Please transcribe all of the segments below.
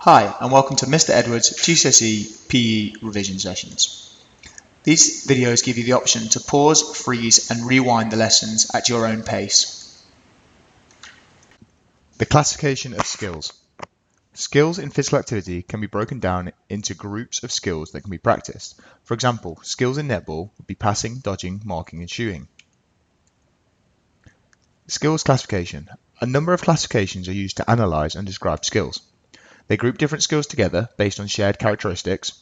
Hi, and welcome to Mr. Edwards' GCSE PE revision sessions. These videos give you the option to pause, freeze, and rewind the lessons at your own pace. The classification of skills. Skills in physical activity can be broken down into groups of skills that can be practiced. For example, skills in netball would be passing, dodging, marking, and shooting. Skills classification. A number of classifications are used to analyze and describe skills. They group different skills together based on shared characteristics,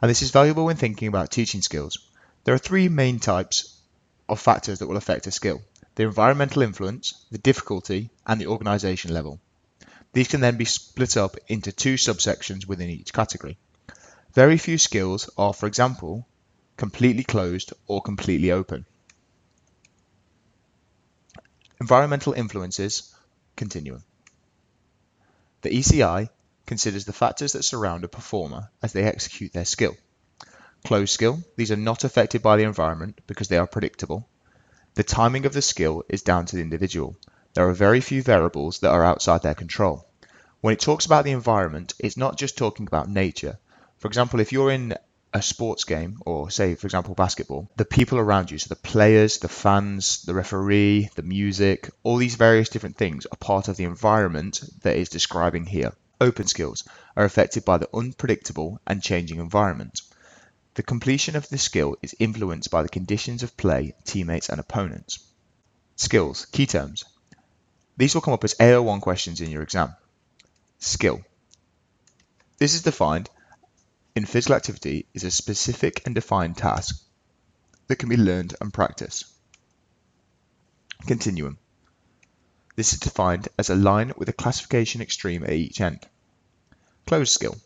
and this is valuable when thinking about teaching skills. There are three main types of factors that will affect a skill: the environmental influence, the difficulty, and the organization level. These can then be split up into two subsections within each category. Very few skills are, for example, completely closed or completely open. Environmental influences, continuum. The ECI considers the factors that surround a performer as they execute their skill. Closed skill, these are not affected by the environment because they are predictable. The timing of the skill is down to the individual. There are very few variables that are outside their control. When it talks about the environment, it's not just talking about nature. For example, if you're in a sports game, or say, for example, basketball, the people around you, so the players, the fans, the referee, the music, all these various different things are part of the environment that is describing here. Open skills are affected by the unpredictable and changing environment. The completion of the skill is influenced by the conditions of play, teammates, and opponents. Skills, key terms. These will come up as AO1 questions in your exam. Skill. This is defined in physical activity is a specific and defined task that can be learned and practiced. Continuum. This is defined as a line with a classification extreme at each end. Closed skill.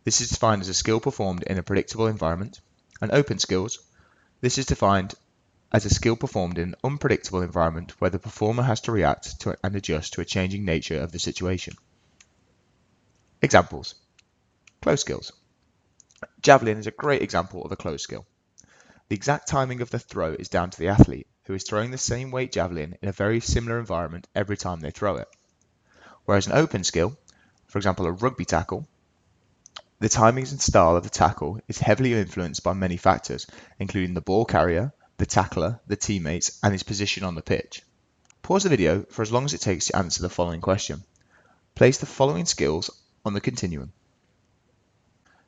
This is defined as a skill performed in a predictable environment. And open skills. This is defined as a skill performed in an unpredictable environment where the performer has to react to and adjust to a changing nature of the situation. Examples. Closed skills. Javelin is a great example of a closed skill. The exact timing of the throw is down to the athlete, who is throwing the same weight javelin in a very similar environment every time they throw it. Whereas an open skill, for example a rugby tackle, the timings and style of the tackle is heavily influenced by many factors, including the ball carrier, the tackler, the teammates, and his position on the pitch. Pause the video for as long as it takes to answer the following question. Place the following skills on the continuum.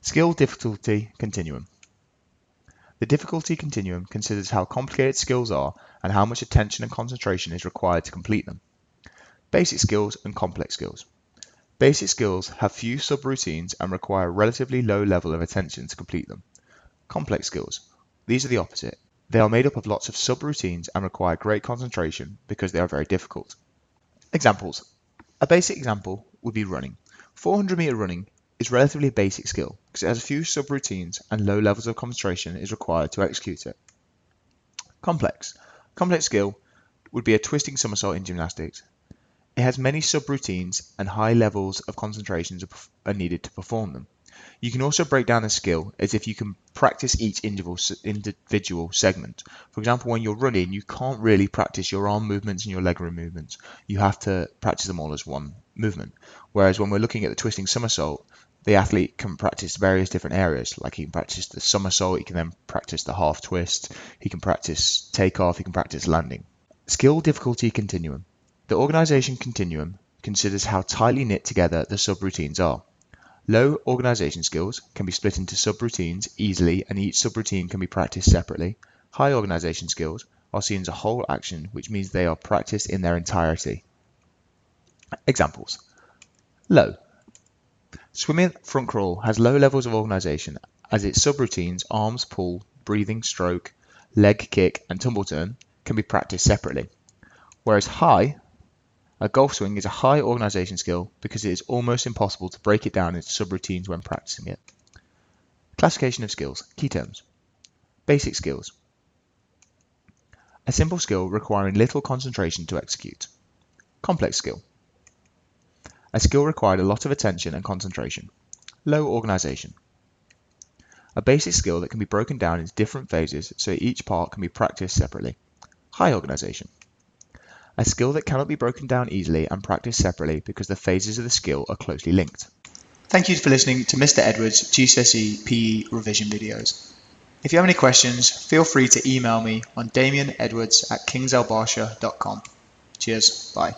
Skill difficulty continuum. The difficulty continuum considers how complicated skills are and how much attention and concentration is required to complete them. Basic skills and complex skills. Basic skills have few subroutines and require a relatively low level of attention to complete them. Complex skills. These are the opposite. They are made up of lots of subroutines and require great concentration because they are very difficult. Examples. A basic example would be running. 400-meter running is relatively a basic skill because it has a few subroutines and low levels of concentration is required to execute it. Complex. Complex skill would be a twisting somersault in gymnastics. It has many subroutines and high levels of concentrations are needed to perform them. You can also break down a skill as if you can practice each individual segment. For example, when you're running, you can't really practice your arm movements and your leg movements. You have to practice them all as one movement. Whereas when we're looking at the twisting somersault, the athlete can practice various different areas. Like he can practice the somersault, he can then practice the half twist, he can practice takeoff, he can practice landing. Skill difficulty continuum. The organization continuum considers how tightly knit together the subroutines are. Low organization skills can be split into subroutines easily and each subroutine can be practiced separately. High organization skills are seen as a whole action, which means they are practiced in their entirety. Examples. Low. Swimming front crawl has low levels of organization as its subroutines, arms pull, breathing, stroke, leg kick, and tumble turn can be practiced separately. Whereas high, a golf swing is a high organization skill because it is almost impossible to break it down into subroutines when practicing it. Classification of skills. Key terms. Basic skills. A simple skill requiring little concentration to execute. Complex skill. A skill required a lot of attention and concentration. Low organization. A basic skill that can be broken down into different phases so each part can be practiced separately. High organization. a skill that cannot be broken down easily and practiced separately because the phases of the skill are closely linked. Thank you for listening to Mr. Edwards' GCSE PE revision videos. If you have any questions, feel free to email me on damianedwards@kingselbarsha.com. Cheers, bye.